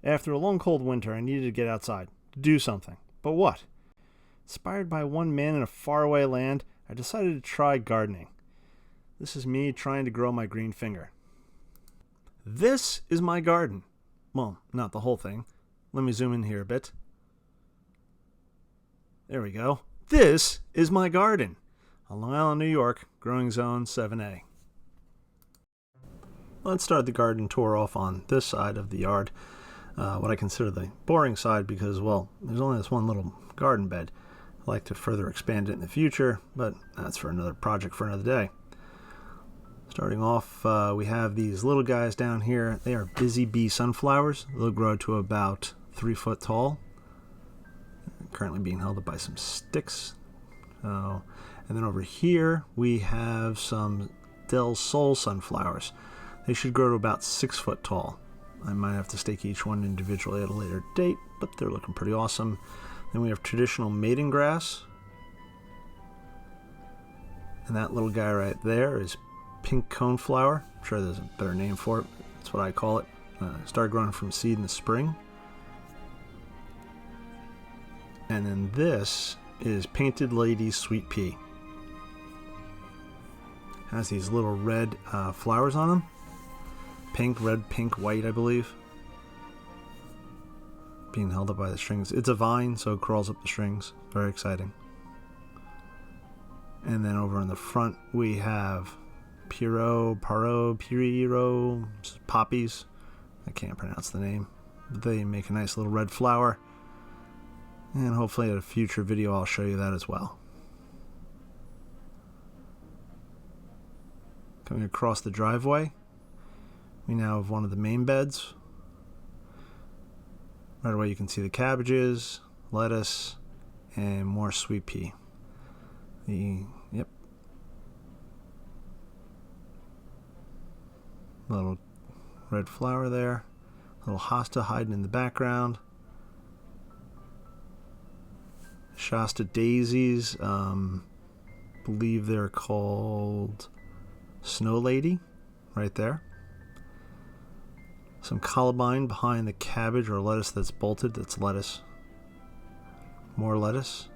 After a long cold winter, I needed to get outside, to do something. But what? Inspired by one man in a faraway land, I decided to try gardening. This is me trying to grow my green finger. This is my garden. Well, not the whole thing. Let me zoom in here a bit. There we go. This is my garden. On Long Island, New York, growing zone 7A. Let's start the garden tour off on this side of the yard. What I consider the boring side because, well, there's only this one little garden bed. I'd like to further expand it in the future, but that's for another project for another day. Starting off, we have these little guys down here. They are busy bee sunflowers. They'll grow to about 3 foot tall. They're currently being held up by some sticks. And then over here, we have some Del Sol sunflowers. They should grow to about 6 foot tall. I might have to stake each one individually at a later date, but they're looking pretty awesome. Then we have traditional maiden grass. And that little guy right there is pink coneflower. I'm sure there's a better name for it. That's what I call it. Started growing from seed in the spring. And then this is Painted Lady Sweet Pea. Has these little red flowers on them. Pink, red, pink, white, I believe. Being held up by the strings. It's a vine, so it crawls up the strings. Very exciting. And then over in the front, we have Piro, poppies. I can't pronounce the name. But they make a nice little red flower. And hopefully at a future video I'll show you that as well. Coming across the driveway, we now have one of the main beds. Right away you can see the cabbages, lettuce, and more sweet pea. Little red flower there. Little hosta hiding in the background. Shasta daisies, believe they're called Snow Lady, right there. Some columbine behind the cabbage or lettuce that's bolted. That's lettuce. More lettuce.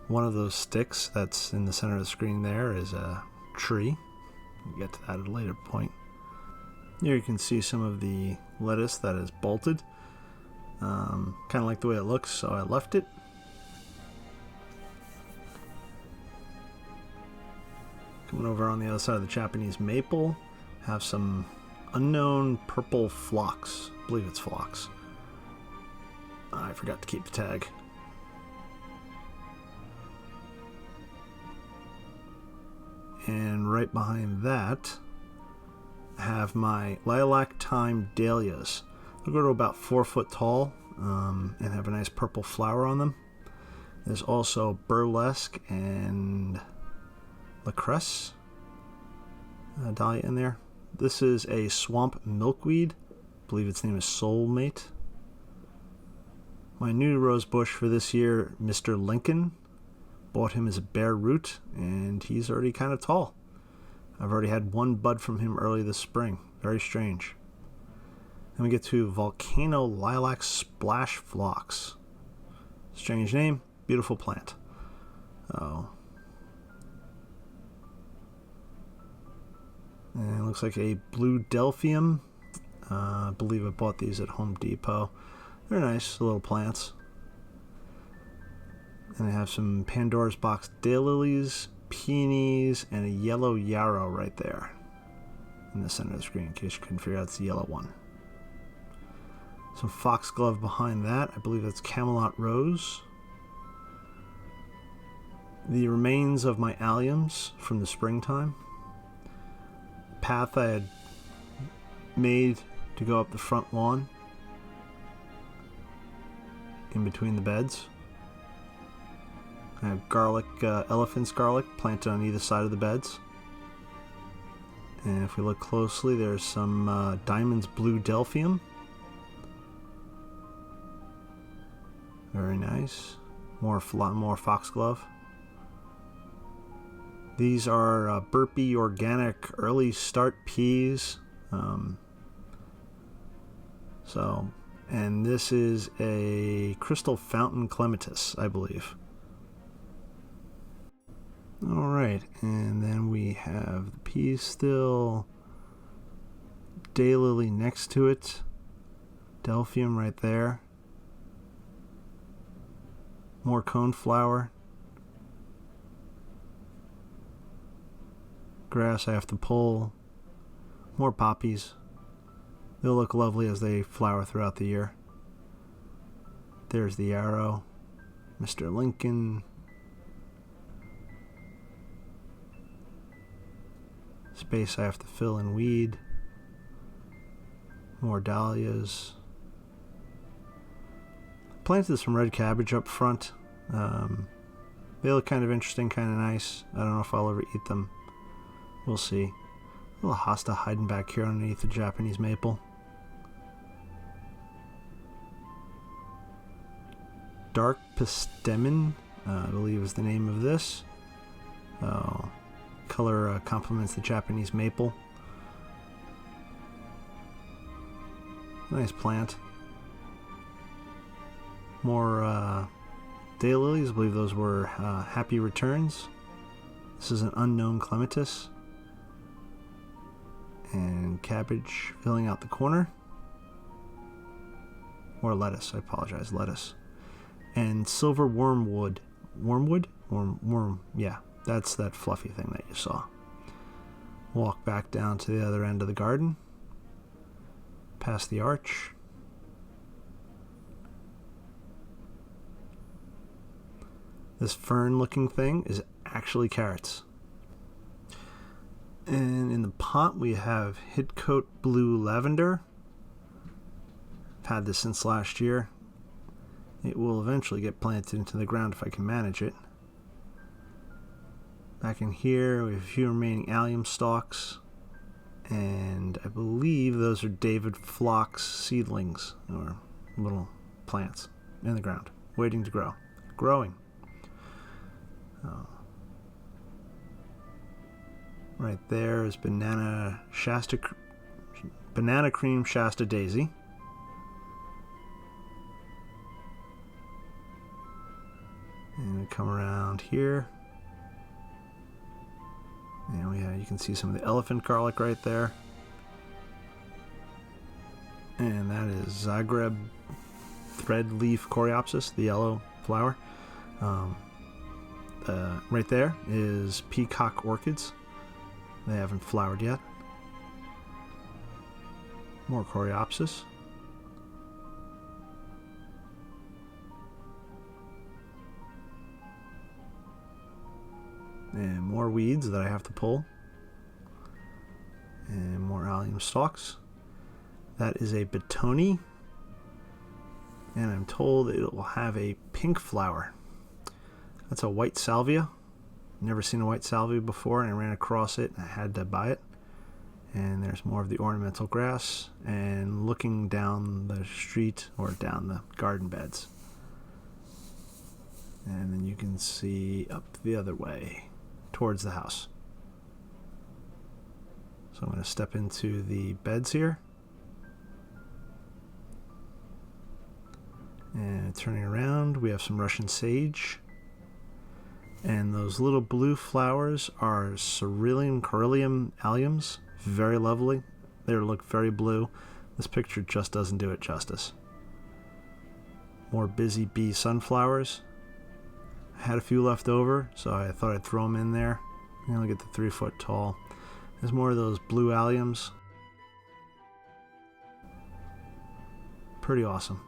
One of those sticks that's in the center of the screen there is a tree. We'll get to that at a later point. Here you can see some of the lettuce that is bolted. Kind of like the way it looks, so I left it. Coming over on the other side of the Japanese maple, have some unknown purple phlox. I believe it's phlox. I forgot to keep the tag. And right behind that, I have my lilac thyme dahlias. They'll grow to about 4 foot tall and have a nice purple flower on them. There's also burlesque and Lacresse dahlia in there. This is a swamp milkweed. I believe its name is Soulmate. My new rose bush for this year, Mr. Lincoln. Bought him as a bare root, and he's already kind of tall. I've already had one bud from him early this spring. Very strange. Then we get to Volcano Lilac Splash Phlox. Strange name, beautiful plant. Oh. And it looks like a blue delphium. I believe I bought these at Home Depot. They're nice little plants. And I have some Pandora's Box daylilies, peonies, and a yellow yarrow right there in the center of the screen, in case you couldn't figure out it's the yellow one. Some foxglove behind that. I believe that's Camelot Rose. The remains of my alliums from the springtime. Path I had made to go up the front lawn in between the beds. I have garlic, elephant's garlic planted on either side of the beds. And if we look closely, there's some Diamond's Blue Delphium. Very nice. More foxglove. These are Burpee Organic Early Start Peas. So And this is a crystal fountain clematis, I believe. All right, and then we have the peas still. Daylily next to it. Delphium right there. More coneflower. Grass I have to pull. More poppies. They'll look lovely as they flower throughout the year. There's the arrow. Mr. Lincoln. Space I have to fill and weed. More dahlias. Planted some red cabbage up front. They look kind of interesting, kind of nice. I don't know if I'll ever eat them. We'll see. A little hosta hiding back here underneath the Japanese maple. Dark Pistemon, I believe is the name of this. Color complements the Japanese maple. Nice plant. More daylilies. I believe those were happy returns. This is an unknown clematis. And cabbage filling out the corner. Or lettuce, I apologize, lettuce. And silver wormwood. Wormwood? Worm, yeah. That's that fluffy thing that you saw. Walk back down to the other end of the garden. Past the arch. This fern-looking thing is actually carrots. And in the pot we have Hitcoat Blue Lavender. I've had this since last year. It will eventually get planted into the ground if I can manage it. Back in here we have a few remaining allium stalks. And I believe those are David Phlox seedlings, or little plants in the ground, waiting to grow. Growing. Right there is Banana Cream Shasta Daisy. And we come around here. And you can see some of the elephant garlic right there. And that is Zagreb threadleaf coreopsis, the yellow flower. Right there is peacock orchids. They haven't flowered yet. More coreopsis. And more weeds that I have to pull. And more allium stalks. That is a Betoni. And I'm told it will have a pink flower. That's a white salvia. Never seen a white salvia before, and I ran across it and I had to buy it. And there's more of the ornamental grass. And looking down the street, or down the garden beds. And then you can see up the other way towards the house. So I'm going to step into the beds here. And turning around, we have some Russian sage. And those little blue flowers are Coryllium alliums. Very lovely. They look very blue. This picture just doesn't do it justice. More busy bee sunflowers. I had a few left over, so I thought I'd throw them in there. And look at the 3 foot tall. There's more of those blue alliums. Pretty awesome.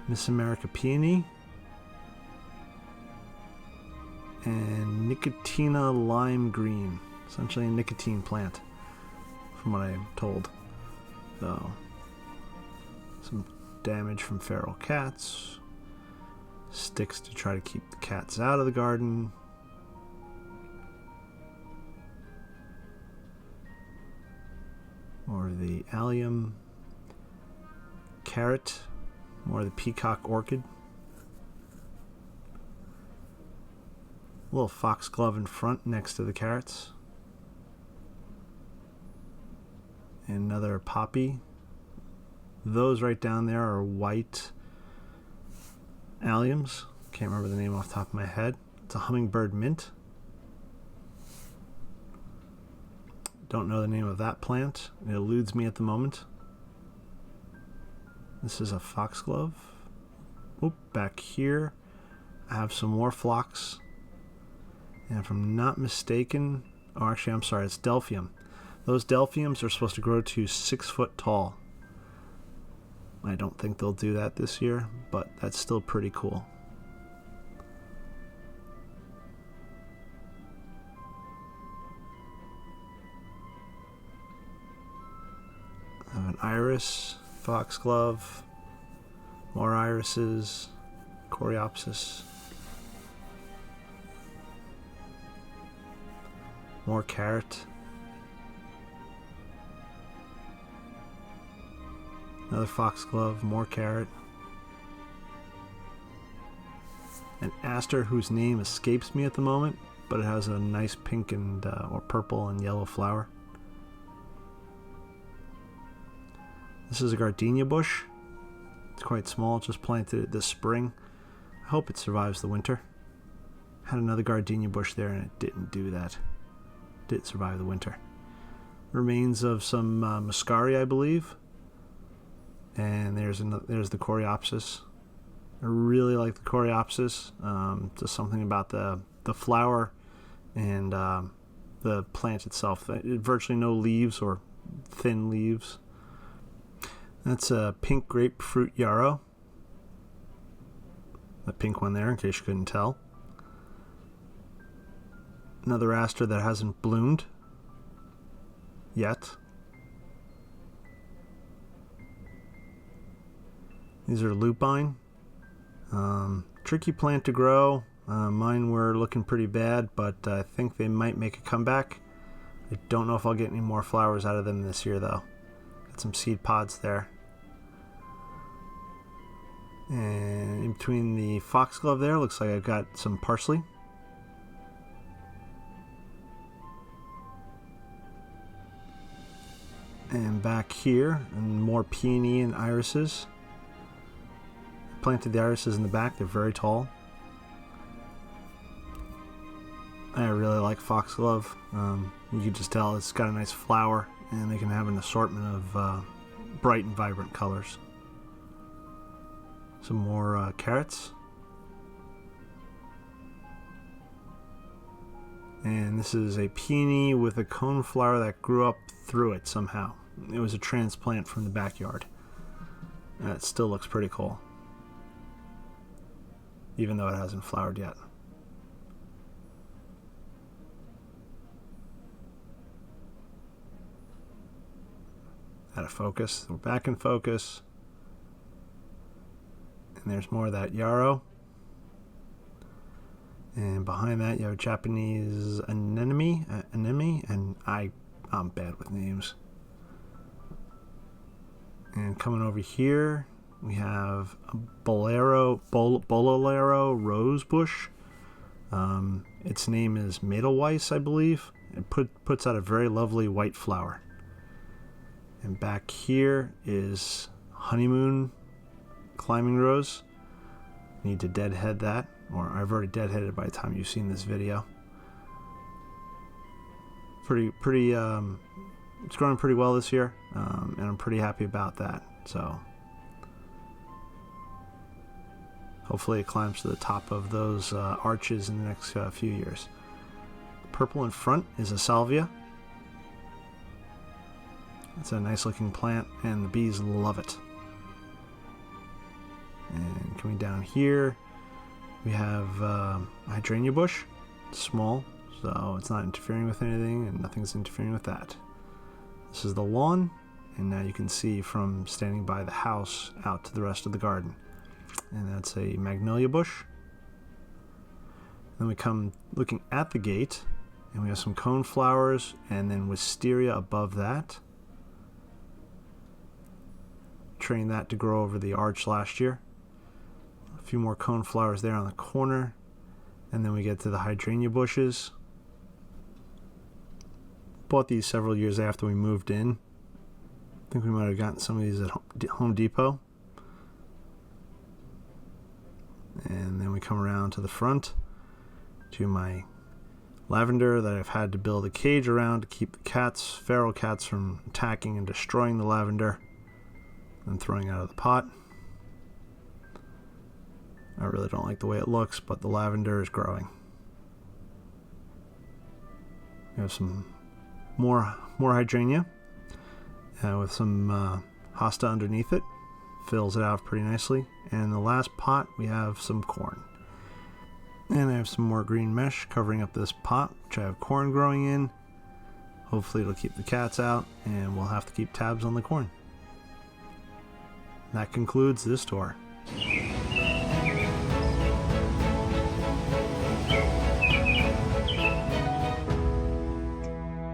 Miss America peony. And Nicotina lime green. Essentially a nicotine plant, from what I am told. So, some damage from feral cats. Sticks to try to keep the cats out of the garden. More of the allium. Carrot. More of the peacock orchid. A little foxglove in front next to the carrots. And another poppy. Those right down there are white alliums. Can't remember the name off the top of my head. It's a hummingbird mint. Don't know the name of that plant. It eludes me at the moment. This is a foxglove. Oop, back here I have some more phlox. And if I'm not mistaken, oh actually I'm sorry, it's delphium. Those delphiums are supposed to grow to 6 foot tall. I don't think they'll do that this year, but that's still pretty cool. I have an iris, foxglove, more irises, coreopsis, more carrot, another foxglove, more carrot, an aster whose name escapes me at the moment, but it has a nice pink and or purple and yellow flower. This is a gardenia bush. It's quite small, just planted it this spring. I hope it survives the winter. Had another gardenia bush there and it didn't do that. Didn't survive the winter. Remains of some muscari, I believe. And there's the coreopsis. I really like the coreopsis. Just something about the flower and the plant itself. Virtually no leaves or thin leaves. That's a pink grapefruit yarrow. The pink one there, in case you couldn't tell. Another aster that hasn't bloomed yet. These are lupine. Tricky plant to grow. Mine were looking pretty bad, but I think they might make a comeback. I don't know if I'll get any more flowers out of them this year, though. Got some seed pods there. And in between the foxglove there, looks like I've got some parsley. And back here, and more peony and irises. Planted the irises in the back, they're very tall. I really like foxglove. You can just tell it's got a nice flower, and they can have an assortment of bright and vibrant colors. Some more carrots. And this is a peony with a coneflower that grew up through it somehow. It was a transplant from the backyard. It still looks pretty cool, even though it hasn't flowered yet. Out of focus. We're back in focus. And there's more of that yarrow. And behind that you have Japanese anemone, and I'm bad with names. And coming over here, we have a bolero rose bush. Its name is Madelweiss, I believe. It puts out a very lovely white flower. And back here is honeymoon climbing rose. Need to deadhead that, or I've already deadheaded by the time you've seen this video. It's growing pretty well this year, and I'm pretty happy about that. So hopefully it climbs to the top of those arches in the next few years. Purple in front is a salvia. It's a nice looking plant, and the bees love it. And coming down here, we have a hydrangea bush. It's small, so it's not interfering with anything, and nothing's interfering with that. This is the lawn, and now you can see from standing by the house out to the rest of the garden. And that's a magnolia bush. Then we come looking at the gate, and we have some coneflowers, and then wisteria above that. Trained that to grow over the arch last year. A few more coneflowers there on the corner. And then we get to the hydrangea bushes. Bought these several years after we moved in. I think we might have gotten some of these at Home Depot. And then we come around to the front to my lavender that I've had to build a cage around to keep the cats, feral cats, from attacking and destroying the lavender and throwing out of the pot. I really don't like the way it looks, but the lavender is growing. We have some more hydrangea with some hosta underneath it. Fills it out pretty nicely. And in the last pot, we have some corn. And I have some more green mesh covering up this pot, which I have corn growing in. Hopefully it'll keep the cats out, and we'll have to keep tabs on the corn. That concludes this tour.